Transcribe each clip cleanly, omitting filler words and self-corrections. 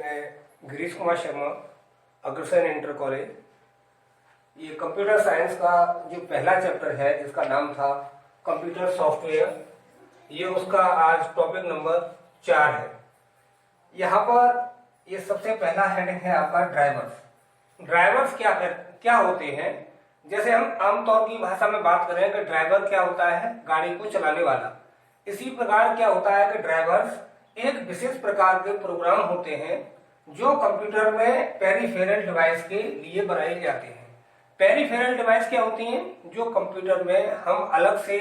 मैं Girish Kumar Sharma, Agrasen inter college. ये computer science का जो पहला चैप्टर है जिसका नाम था कंप्यूटर सॉफ्टवेयर, ये उसका आज टॉपिक नंबर 4 है। यहाँ पर ये सबसे पहला हेडिंग है आपका ड्राइवर्स। ड्राइवर्स क्या होते हैं? जैसे हम आमतौर की भाषा में बात करें कि ड्राइवर क्या होता है, गाड़ी को चलाने वाला। इसी प्रकार क्या होता है कि ड्राइवर्स एक विशेष प्रकार के प्रोग्राम होते हैं जो कंप्यूटर में पेरिफेरल डिवाइस के लिए बनाए जाते हैं। पेरिफेरल डिवाइस क्या होती हैं? जो कंप्यूटर में हम अलग से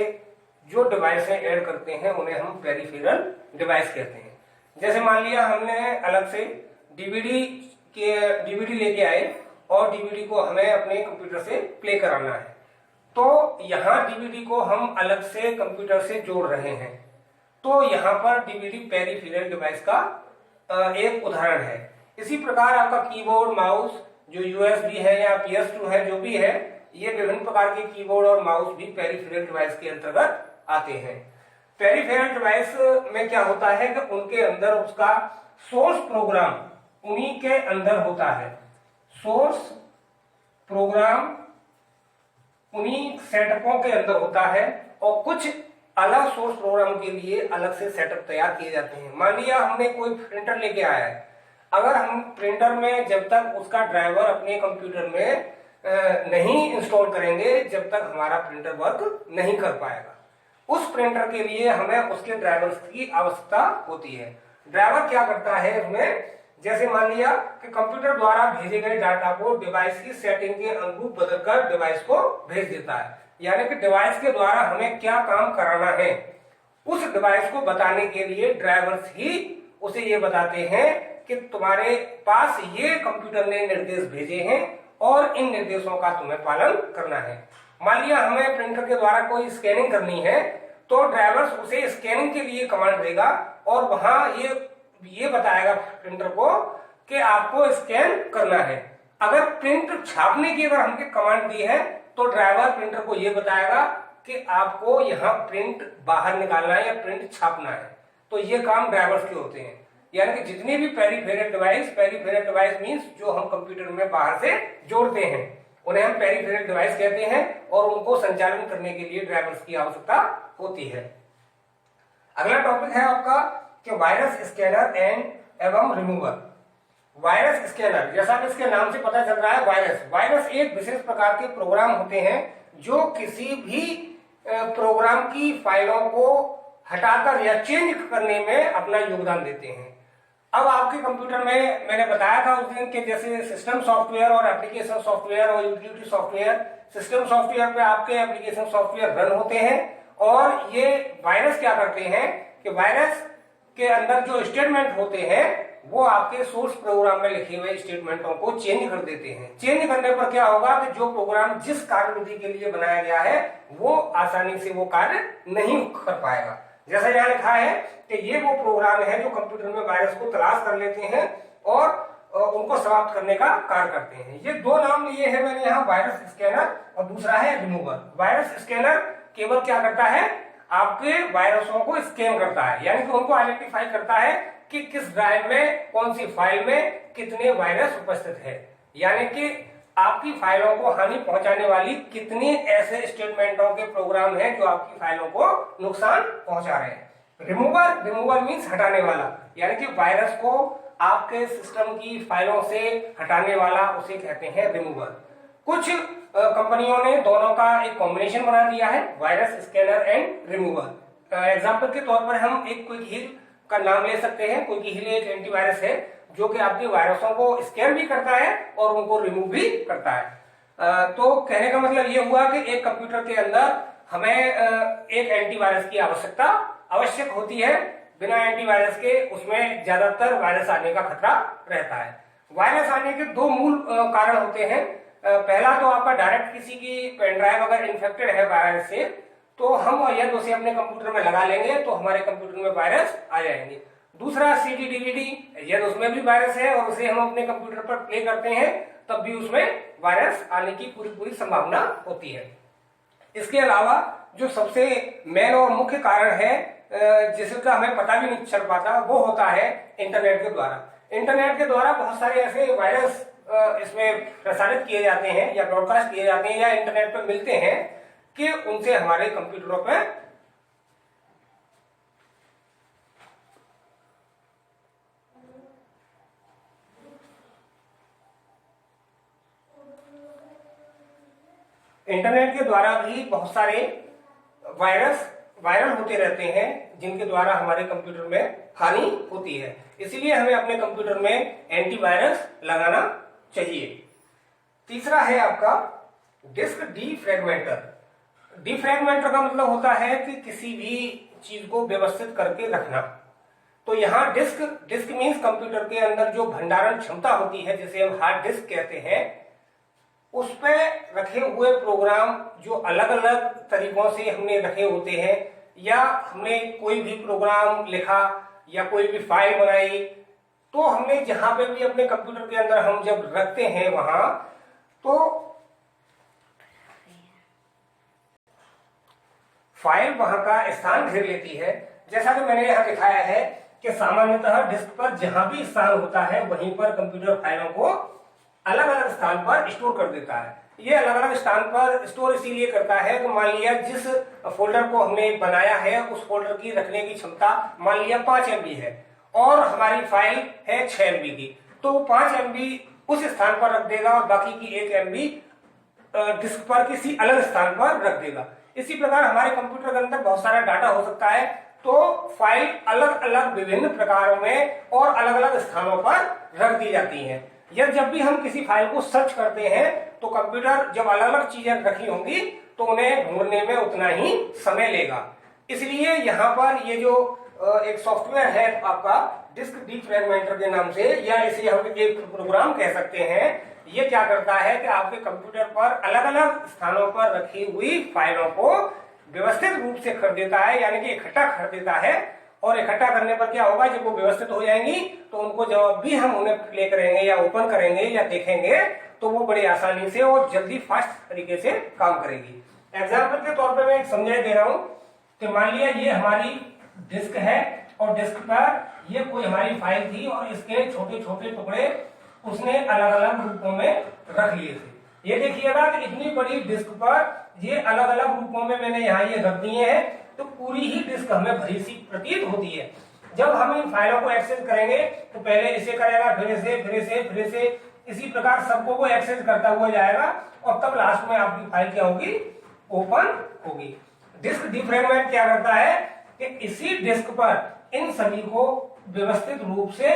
जो डिवाइसें ऐड करते हैं उन्हें हम पेरिफेरल डिवाइस कहते हैं। जैसे मान लिया हमने अलग से डीवीडी लेके आए और डीवीडी को हमें अपने कंप्यूटर से प्ले कराना है, तो यहाँ डीवीडी को हम अलग से कंप्यूटर से जोड़ रहे हैं, तो यहाँ पर डीवीडी पेरिफेरल डिवाइस का एक उदाहरण है। इसी प्रकार आपका कीबोर्ड, माउस, जो यूएसबी है या PS2 है, जो भी है, ये विभिन्न प्रकार के कीबोर्ड और माउस भी पेरिफेरल डिवाइस के अंतर्गत आते हैं। पेरिफेरल डिवाइस में क्या होता है कि उनके अंदर उसका सोर्स प्रोग्राम उन्हीं के अंदर होता है। सोर्स प्रोग्राम उन्हीं सेटअपों के अंदर होता है और कुछ अलग सोर्स प्रोग्राम के लिए अलग से सेटअप तैयार किए जाते हैं। मान लिया हमने कोई प्रिंटर लेके आया है, अगर हम प्रिंटर में जब तक उसका ड्राइवर अपने कंप्यूटर में नहीं इंस्टॉल करेंगे, जब तक हमारा प्रिंटर वर्क नहीं कर पाएगा। उस प्रिंटर के लिए हमें उसके ड्राइवर्स की आवश्यकता होती है। ड्राइवर क्या करता है इसमें? जैसे मान लिया कि कंप्यूटर द्वारा भेजे गए डाटा को डिवाइस की सेटिंग के अनुरूप बदलकर डिवाइस को भेज देता है। यानी कि डिवाइस के द्वारा हमें क्या काम कराना है, उस डिवाइस को बताने के लिए ड्राइवर्स ही उसे ये बताते हैं कि तुम्हारे पास ये कंप्यूटर ने निर्देश भेजे हैं और इन निर्देशों का तुम्हें पालन करना है। मान लिया हमें प्रिंटर के द्वारा कोई स्कैनिंग करनी है, तो ड्राइवर्स उसे स्कैनिंग के लिए कमांड देगा और वहां ये बताएगा प्रिंटर को कि आपको स्कैन करना है। अगर प्रिंट छापने की अगर हमने कमांड दी है, तो ड्राइवर प्रिंटर को ये बताएगा कि आपको यहाँ प्रिंट बाहर निकालना है या प्रिंट छापना है। तो ये काम ड्राइवर्स के होते हैं। यानी कि जितने भी पेरिफेरल डिवाइस मींस जो हम कंप्यूटर में बाहर से जोड़ते हैं, उन्हें हम पेरिफेरल डिवाइस कहते हैं और उनको संचालन करने के लिए ड्राइवर्स की आवश्यकता होती है। अगला टॉपिक है आपका कि वायरस स्कैनर एवं रिमूवर। वायरस स्कैनर, जैसा कि इसके नाम से पता चल रहा है, वायरस एक विशेष प्रकार के प्रोग्राम होते हैं जो किसी भी प्रोग्राम की फाइलों को हटाकर या चेंज करने में अपना योगदान देते हैं। अब आपके कंप्यूटर में मैंने बताया था उस दिन के जैसे सिस्टम सॉफ्टवेयर और एप्लीकेशन सॉफ्टवेयर और यूटिलिटी सॉफ्टवेयर। सिस्टम सॉफ्टवेयर पे आपके एप्लीकेशन सॉफ्टवेयर रन होते हैं और ये वायरस क्या करते हैं कि वायरस के अंदर जो स्टेटमेंट होते हैं वो आपके सोर्स प्रोग्राम में लिखे हुए स्टेटमेंटों को चेंज कर देते हैं। चेंज करने पर क्या होगा कि जो प्रोग्राम जिस कार्यविधि के लिए बनाया गया है वो आसानी से वो कार्य नहीं कर पाएगा। जैसा यहाँ लिखा है कि ये वो प्रोग्राम है जो कंप्यूटर में वायरस को तलाश कर लेते हैं और उनको समाप्त करने का कार्य करते हैं। ये दो नाम लिए हैं मैंने यहाँ, वायरस स्कैनर और दूसरा है रिमूवर। वायरस स्कैनर केवल क्या करता है? आपके वायरसों को स्कैन करता है, यानी कि उनको आइडेंटिफाई करता है कि किस ड्राइव में, कौन सी फाइल में कितने वायरस उपस्थित है, यानी कि आपकी फाइलों को हानि पहुंचाने वाली कितने ऐसे स्टेटमेंटों के प्रोग्राम हैं जो आपकी फाइलों को नुकसान पहुंचा रहे हैं। रिमूवर मीन्स हटाने वाला, यानी कि वायरस को आपके सिस्टम की फाइलों से हटाने वाला, उसे कहते हैं रिमूवर। कुछ कंपनियों ने दोनों का एक कॉम्बिनेशन बना दिया है, virus scanner and remover. Example के तौर पर हम एक क्विक हील का नाम ले सकते हैं। क्विक हील एक एंटीवायरस है जो कि आपके वायरसों को स्कैन भी करता है और उनको रिमूव भी करता है। तो कहने का मतलब ये हुआ कि एक कंप्यूटर के अंदर हमें एक एंटीवायरस की आवश्यकता आवश्यक होती है। बिना एंटीवायरस के उसमें ज्यादातर वायरस आने का खतरा रहता है। वायरस आने के दो मूल कारण होते हैं। पहला तो आपका डायरेक्ट किसी की पेन ड्राइव अगर इन्फेक्टेड है वायरस से, तो हम यदि उसे अपने कंप्यूटर में लगा लेंगे तो हमारे कंप्यूटर में वायरस आ जाएंगे। दूसरा CD DVD, यदि उसमें भी वायरस है और उसे हम अपने कंप्यूटर पर प्ले करते हैं तब भी उसमें वायरस आने की पूरी संभावना होती है। इसके अलावा जो सबसे मेन और मुख्य कारण है जिसका हमें पता भी नहीं चल पाता, वो होता है इंटरनेट के द्वारा। इंटरनेट के द्वारा बहुत सारे ऐसे वायरस इसमें प्रसारित किए जाते हैं या ब्रॉडकास्ट किए जाते हैं या इंटरनेट पर मिलते हैं कि उनसे हमारे कंप्यूटरों पर इंटरनेट के द्वारा भी बहुत सारे वायरल होते रहते हैं जिनके द्वारा हमारे कंप्यूटर में हानि होती है। इसीलिए हमें अपने कंप्यूटर में एंटीवायरस लगाना चाहिए। तीसरा है आपका डिस्क डीफ्रैगमेंटर। डीफ्रैगमेंटर का मतलब होता है कि किसी भी चीज को व्यवस्थित करके रखना। तो यहाँ डिस्क मीन्स कंप्यूटर के अंदर जो भंडारण क्षमता होती है जिसे हम हार्ड डिस्क कहते हैं, उस पे रखे हुए प्रोग्राम जो अलग अलग तरीकों से हमने रखे होते हैं या हमने कोई भी प्रोग्राम लिखा या कोई भी फाइल बनाई, तो हमने जहां पे भी अपने कंप्यूटर के अंदर हम जब रखते हैं वहां तो फाइल वहां का स्थान घेर लेती है। जैसा कि मैंने यहां दिखाया है कि सामान्यतः डिस्क पर जहां भी स्थान होता है वहीं पर कंप्यूटर फाइलों को अलग अलग स्थान पर स्टोर कर देता है। ये अलग अलग स्थान पर स्टोर इसीलिए करता है कि मान लिया जिस फोल्डर को हमने बनाया है उस फोल्डर की रखने की क्षमता मान लिया 5 MB है और हमारी फाइल है 6 MB की, तो 5 MB उस स्थान पर रख देगा और बाकी की 1 MB डिस्क पर किसी अलग स्थान पर रख देगा। इसी प्रकार हमारे कंप्यूटर के अंदर बहुत सारा डाटा हो सकता है, तो फाइल अलग अलग विभिन्न प्रकारों में और अलग अलग स्थानों पर रख दी जाती है। या जब भी हम किसी फाइल को सर्च करते हैं तो कंप्यूटर जब अलग अलग चीजें रखी होंगी तो उन्हें ढूंढने में उतना ही समय लेगा। इसलिए यहाँ पर ये जो एक सॉफ्टवेयर है आपका डिस्क डीफ्रैगमेंटर के नाम से, या इसे हम एक प्रोग्राम कह सकते हैं, ये क्या करता है कि आपके कंप्यूटर पर अलग अलग स्थानों पर रखी हुई फाइलों को व्यवस्थित रूप से कर देता है, यानी कि इकट्ठा कर देता है। और इकट्ठा करने पर क्या होगा, जब वो व्यवस्थित हो जाएंगी तो उनको जब भी हम उन्हें प्ले करेंगे या ओपन करेंगे या देखेंगे तो वो बड़ी आसानी से और जल्दी फास्ट तरीके से काम करेगी। एग्जाम्पल के तौर पर मैं एक समझाई दे रहा हूं कि मान लिया ये हमारी डिस्क है और डिस्क पर ये कोई हमारी फाइल थी और इसके छोटे छोटे टुकड़े उसने अलग अलग रूपों में रख लिए थे। ये देखिएगा कि इतनी बड़ी डिस्क पर ये अलग अलग रूपों में मैंने यहाँ ये रख दिए हैं, तो पूरी ही डिस्क हमें भरी सी प्रतीत होती है। जब हम इन फाइलों को एक्सेस करेंगे तो पहले इसे करेगा, फिर इसे, इसी प्रकार सबको वो एक्सेस करता हुआ जाएगा और तब लास्ट में आपकी फाइल क्या होगी, ओपन होगी। डिस्क डीफ्रैगमेंट क्या करता है कि इसी डिस्क पर इन सभी को व्यवस्थित रूप से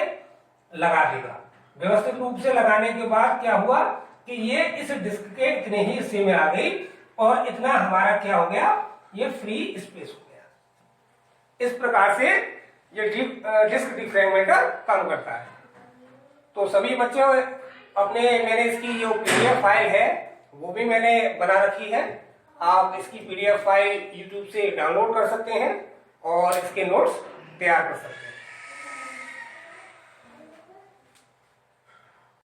लगा देगा। व्यवस्थित रूप से लगाने के बाद क्या हुआ कि ये इस डिस्क के इतने ही हिस्से में आ गई और इतना हमारा क्या हो गया, ये फ्री स्पेस हो गया। इस प्रकार से ये डिस्क डीफ्रैगमेंटर काम करता है। तो सभी बच्चों अपने मैंने इसकी जो PDF फाइल है वो भी मैंने बना रखी है। आप इसकी PDF फाइल YouTube से डाउनलोड कर सकते हैं और इसके नोट्स तैयार कर सकते हैं।